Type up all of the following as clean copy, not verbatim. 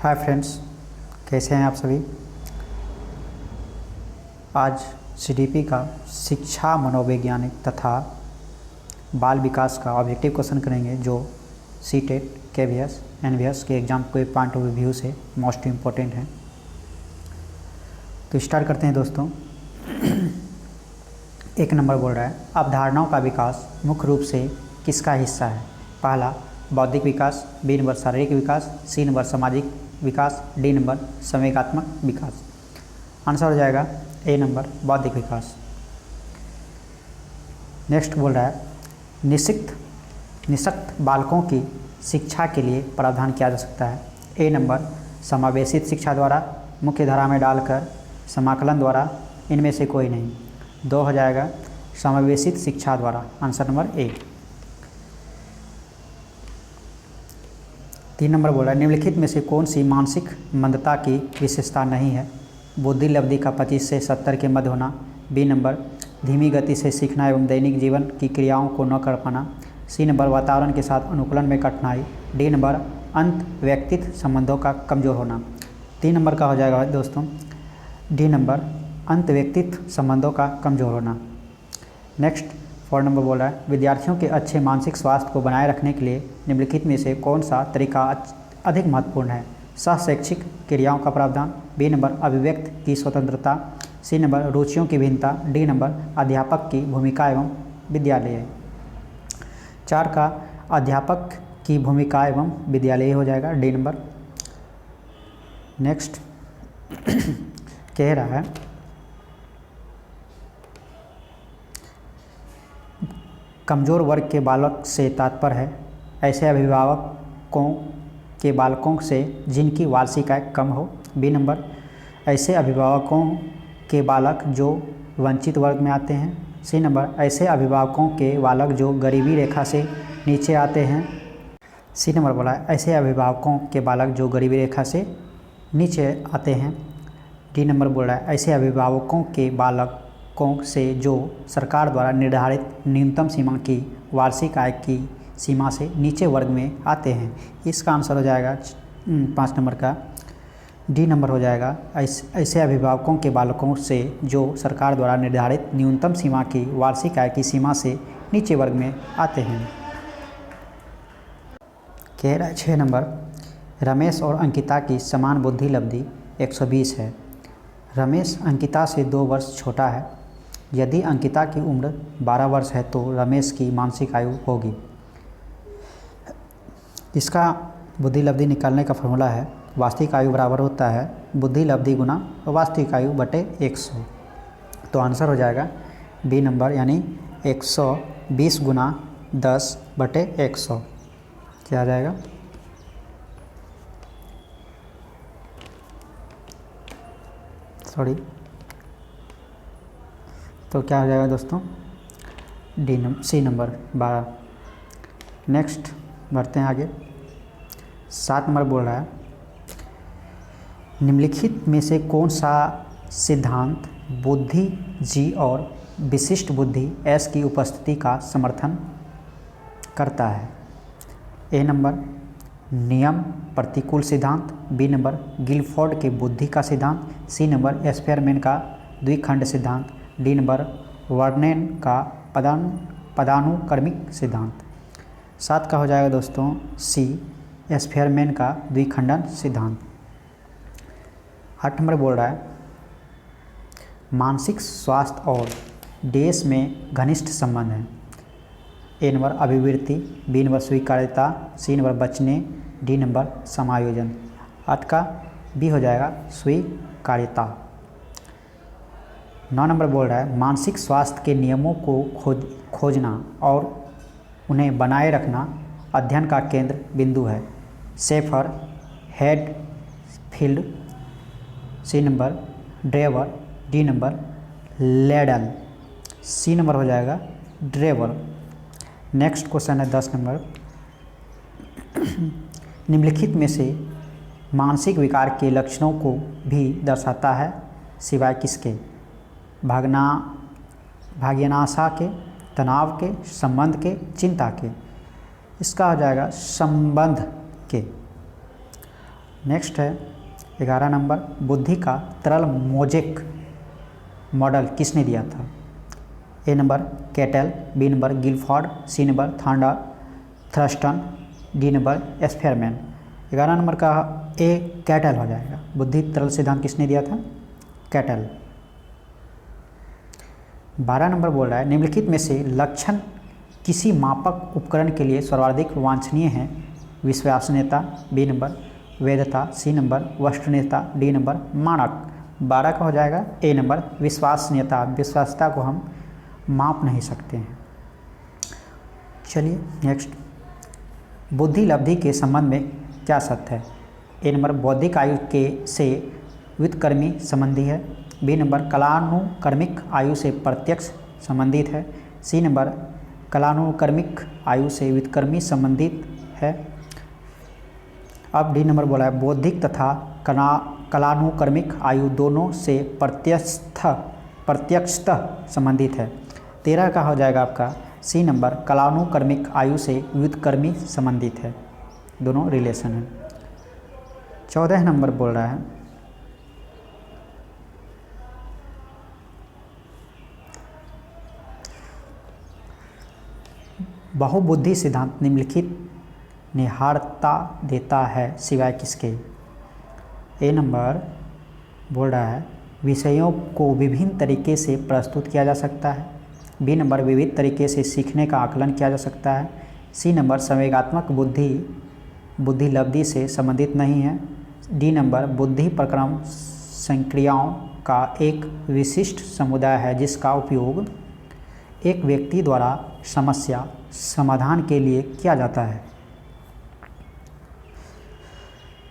Hi friends, कैसे हैं आप सभी। आज सीडीपी का शिक्षा मनोवैज्ञानिक तथा बाल विकास का ऑब्जेक्टिव क्वेश्चन करेंगे, जो सीटेट, केवीएस, एनवीएस के एग्ज़ाम के पॉइंट ऑफ व्यू से मोस्ट इम्पोर्टेंट हैं। तो स्टार्ट करते हैं दोस्तों। एक नंबर बोल रहा है, अवधारणाओं का विकास मुख्य रूप से किसका हिस्सा है। पहला बौद्धिक विकास, बी नंबर शारीरिक विकास, सी नंबर सामाजिक विकास, डी नंबर संवेगात्मक विकास। आंसर हो जाएगा ए नंबर बौद्धिक विकास। नेक्स्ट बोल रहा है, निःशक्त बालकों की शिक्षा के लिए प्रावधान किया जा सकता है। ए नंबर समावेशित शिक्षा द्वारा, मुख्य धारा में डालकर, समाकलन द्वारा, इनमें से कोई नहीं। दो हो जाएगा समावेशित शिक्षा द्वारा। Answer number A. 3 नंबर बोला, निम्नलिखित में से कौन सी मानसिक मंदता की विशेषता नहीं है। बुद्धि लब्धि का 25 से 70 के मध्य होना, बी नंबर धीमी गति से सीखना एवं दैनिक जीवन की क्रियाओं को न कर पाना, सी नंबर वातावरण के साथ अनुकूलन में कठिनाई, डी नंबर अंत व्यक्तित्व संबंधों का कमज़ोर होना। 3 नंबर का हो जाएगा दोस्तों डी नंबर अंत व्यक्तित्व संबंधों का कमज़ोर होना। नेक्स्ट 4 नंबर बोल रहा है, विद्यार्थियों के अच्छे मानसिक स्वास्थ्य को बनाए रखने के लिए निम्नलिखित में से कौन सा तरीका अधिक महत्वपूर्ण है। शैक्षिक क्रियाओं का प्रावधान, बी नंबर अभिव्यक्ति की स्वतंत्रता, सी नंबर रुचियों की भिन्नता, डी नंबर अध्यापक की भूमिका एवं विद्यालय। 4 का अध्यापक की भूमिका एवं विद्यालय हो जाएगा, डी नंबर। नेक्स्ट कह रहा है, कमज़ोर वर्ग के बालक से तात्पर्य है ऐसे अभिभावकों के बालकों से जिनकी वार्षिक आय कम हो, बी नंबर ऐसे अभिभावकों के बालक जो वंचित वर्ग में आते हैं, सी नंबर ऐसे अभिभावकों के बालक जो गरीबी रेखा से नीचे आते हैं, सी नंबर बोला ऐसे अभिभावकों के बालक जो गरीबी रेखा से नीचे आते हैं, डी नंबर बोल रहा है ऐसे अभिभावकों के बालकों से जो सरकार द्वारा निर्धारित न्यूनतम सीमा की वार्षिक आय की सीमा से नीचे वर्ग में आते हैं। इसका आंसर हो जाएगा 5 नंबर का डी नंबर हो जाएगा ऐसे अभिभावकों के बालकों से जो सरकार द्वारा निर्धारित न्यूनतम सीमा की वार्षिक आय की सीमा से नीचे वर्ग में आते हैं। कह रहा है 6 नंबर, रमेश और अंकिता की समान बुद्धि लब्धि 120 है। रमेश अंकिता से 2 वर्ष छोटा है। यदि अंकिता की उम्र 12 वर्ष है तो रमेश की मानसिक आयु होगी। इसका बुद्धि लब्धि निकालने का फॉर्मूला है, वास्तविक आयु बराबर होता है बुद्धि लब्धि गुना वास्तविक आयु बटे 100। तो आंसर हो जाएगा बी नंबर, यानी 120 गुना 10 बटे 100। क्या आ जाएगा, तो क्या हो जाएगा दोस्तों सी नंबर 12। नेक्स्ट बढ़ते हैं आगे। 7 नंबर बोल रहा है, निम्नलिखित में से कौन सा सिद्धांत बुद्धि जी और विशिष्ट बुद्धि एस की उपस्थिति का समर्थन करता है। ए नंबर नियम प्रतिकूल सिद्धांत, बी नंबर गिलफोर्ड के बुद्धि का सिद्धांत, सी नंबर स्पेयरमैन का द्विखंड सिद्धांत, डी नंबर वर्नेन का पदानुक्रमिक सिद्धांत। 7 का हो जाएगा दोस्तों सी स्पेयरमैन का द्विखंडन सिद्धांत। 8 नंबर बोल रहा है, मानसिक स्वास्थ्य और देश में घनिष्ठ संबंध है। ए नंबर अभिवृत्ति, बी नंबर स्वीकार्यता, सी नंबर बचने, डी नंबर समायोजन। 8 का बी हो जाएगा स्वीकार्यता। 9 नंबर बोल रहा है, मानसिक स्वास्थ्य के नियमों को खोजना और उन्हें बनाए रखना अध्ययन का केंद्र बिंदु है। Shafer, Headfield, C number Drever, D number Laidle. C number हो जाएगा ड्रेवर। नेक्स्ट क्वेश्चन है 10 नंबर, निम्नलिखित में से मानसिक विकार के लक्षणों को भी दर्शाता है सिवाय किसके। भाग्यनाशा के, तनाव के, संबंध के, चिंता के। इसका हो जाएगा संबंध के। नेक्स्ट है 11 नंबर, बुद्धि का तरल मोजेक मॉडल किसने दिया था? A number Cattell, B number Guilford, C number Thurstone, D number Spearman. 11 number का ए कैटल हो जाएगा। बुद्धि तरल सिद्धांत किसने दिया था? कैटल। 12 नंबर बोल रहा है निम्नलिखित में से लक्षण किसी मापक उपकरण के लिए सर्वाधिक वांछनीय है? विश्वसनीयता, बी नंबर वैधता, सी नंबर वस्तुनिष्ठता, डी नंबर मानक। 12 का हो जाएगा ए नंबर विश्वसनीयता। विश्वासता को हम माप नहीं सकते हैं। चलिए नेक्स्ट, बुद्धि लब्धि के संबंध में क्या सत्य है? ए नंबर बौद्धिक आयु के से व्युत्क्रमी संबंधी है, बी नंबर कलानुक्रमिक आयु से प्रत्यक्ष संबंधित है, सी नंबर कलानुक्रमिक आयु से व्युत्क्रमी संबंधित है। अब डी नंबर बोला है बौद्धिक तथा कलानुक्रमिक आयु दोनों से प्रत्यक्षतः संबंधित है। 13 का हो जाएगा आपका सी नंबर कलानुक्रमिक आयु से व्युत्क्रमी संबंधित है, दोनों रिलेशन है। 14 नंबर बोल रहा है बहुबुद्धि सिद्धांत निम्नलिखित निहारता देता है सिवाय किसके? ए नंबर बोल रहा है विषयों को विभिन्न तरीके से प्रस्तुत किया जा सकता है, बी नंबर विविध तरीके से सीखने का आकलन किया जा सकता है, सी नंबर संवेगात्मक बुद्धि लब्धि से संबंधित नहीं है, डी नंबर बुद्धि प्रक्रम संक्रियाओं का एक विशिष्ट समुदाय है जिसका उपयोग एक व्यक्ति द्वारा समस्या समाधान के लिए किया जाता है।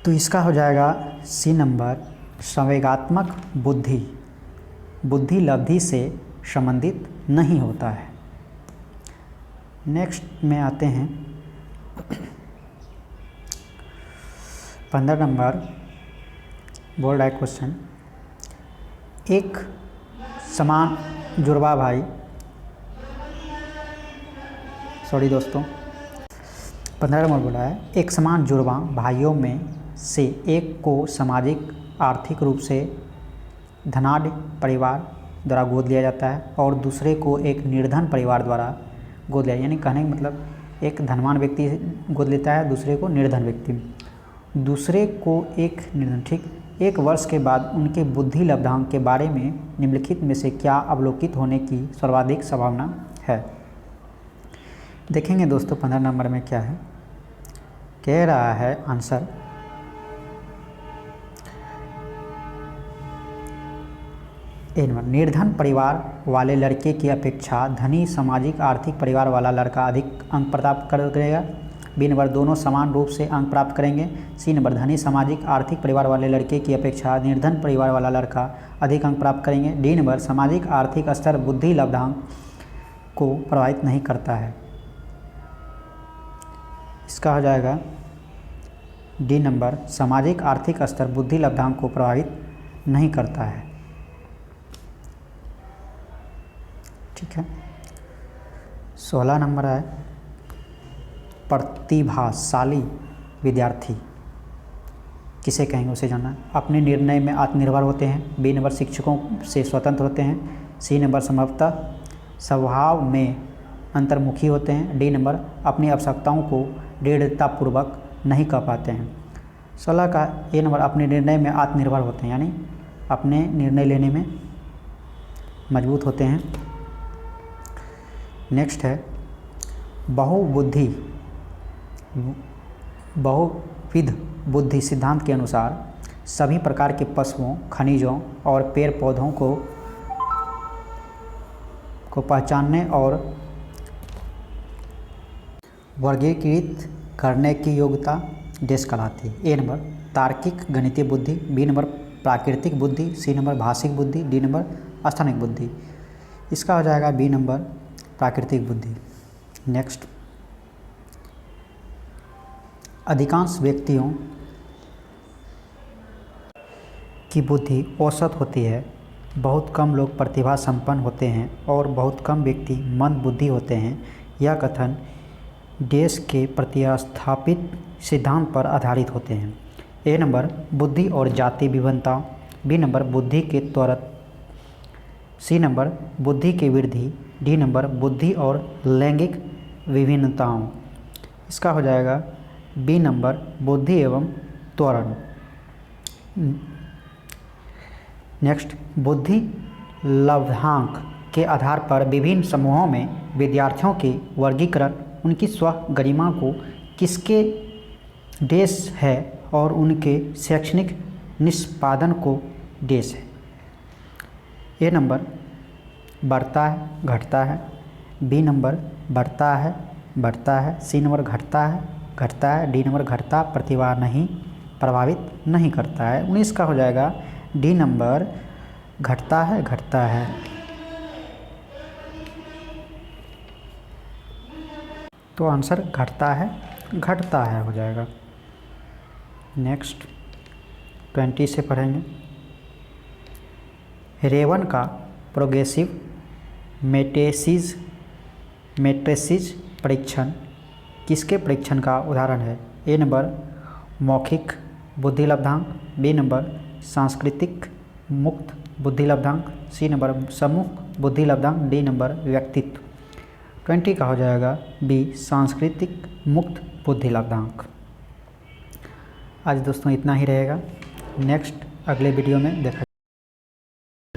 तो इसका हो जाएगा सी नंबर संवेगात्मक बुद्धि लब्धि से संबंधित नहीं होता है। नेक्स्ट में आते हैं 15 नंबर बोल रहा है क्वेश्चन, एक समान जुड़वा भाई सॉरी दोस्तों 15 नंबर बोला है एक समान जुड़वा भाइयों में से एक को सामाजिक आर्थिक रूप से धनाढ़ परिवार द्वारा गोद लिया जाता है और दूसरे को एक निर्धन परिवार द्वारा गोद लिया, यानी कहने का मतलब एक धनवान व्यक्ति गोद लेता है, दूसरे को निर्धन व्यक्ति, दूसरे को एक निर्धन। ठीक, 1 वर्ष के बाद उनके बुद्धि लब्धांक के बारे में निम्नलिखित में से क्या अवलोकित होने की सर्वाधिक संभावना है? देखेंगे दोस्तों 15 नंबर में क्या है, कह रहा है आंसर ए नंबर निर्धन परिवार वाले लड़के की अपेक्षा धनी सामाजिक आर्थिक परिवार वाला लड़का अधिक अंक प्राप्त करेगा, बी नंबर दोनों समान रूप से अंक प्राप्त करेंगे, सी नंबर धनी सामाजिक आर्थिक परिवार वाले लड़के की अपेक्षा निर्धन परिवार वाला लड़का अधिक अंक प्राप्त करेंगे, डी नंबर सामाजिक आर्थिक स्तर बुद्धि लब्धांक को प्रभावित नहीं करता है। इसका हो जाएगा डी नंबर सामाजिक आर्थिक स्तर बुद्धि लब्धांक को प्रभावित नहीं करता है। ठीक है, 16 नंबर है प्रतिभाशाली विद्यार्थी किसे कहेंगे उसे जानना है। अपने निर्णय में आत्मनिर्भर होते हैं, बी नंबर शिक्षकों से स्वतंत्र होते हैं, सी नंबर संभवतः स्वभाव में अंतर्मुखी होते हैं, डी नंबर अपनी आवश्यकताओं को दृढ़तापूर्वक नहीं कर पाते हैं। 16 का ए नंबर अपने निर्णय में आत्मनिर्भर होते हैं, यानी अपने निर्णय लेने में मजबूत होते हैं। नेक्स्ट है बहुविध बुद्धि सिद्धांत के अनुसार सभी प्रकार के पशुओं, खनिजों और पेड़ पौधों को पहचानने और वर्गीकृत करने की योग्यता देश कहलाती है। ए नंबर तार्किक गणितीय बुद्धि, बी नंबर प्राकृतिक बुद्धि, सी नंबर भाषिक बुद्धि, डी नंबर स्थानिक बुद्धि। इसका हो जाएगा बी नंबर प्राकृतिक बुद्धि। नेक्स्ट, अधिकांश व्यक्तियों की बुद्धि औसत होती है, बहुत कम लोग प्रतिभा संपन्न होते हैं और बहुत कम व्यक्ति मंद बुद्धि होते हैं। यह कथन देश के प्रतिस्थापित सिद्धांत पर आधारित होते हैं। ए नंबर बुद्धि और जाति विभिन्नता, बी नंबर बुद्धि के त्वरक, सी नंबर बुद्धि की वृद्धि, डी नंबर बुद्धि और लैंगिक विभिन्नताओं। इसका हो जाएगा बी नंबर बुद्धि एवं त्वरण। नेक्स्ट, बुद्धि लब्धांक के आधार पर विभिन्न समूहों में विद्यार्थियों के वर्गीकरण उनकी स्व गरिमा को किसके देश है और उनके शैक्षणिक निष्पादन को देश है। ए नंबर बढ़ता है घटता है, बी नंबर बढ़ता है, सी नंबर घटता है, डी नंबर घटता प्रतिभा नहीं प्रभावित नहीं करता है। 19 का हो जाएगा डी नंबर घटता है। तो आंसर घटता है हो जाएगा। नेक्स्ट 20 से पढ़ेंगे। रेवन का प्रोग्रेसिव मैट्रिसेस परीक्षण किसके परीक्षण का उदाहरण है। ए नंबर मौखिक बुद्धि लब्धांक, बी नंबर सांस्कृतिक मुक्त बुद्धि लब्धांक, सी नंबर समूह बुद्धि लब्धांक, डी नंबर व्यक्तित्व। 20 का हो जाएगा बी सांस्कृतिक मुक्त बुद्धि लब्धांक। आज दोस्तों इतना ही रहेगा। नेक्स्ट अगले वीडियो में देखा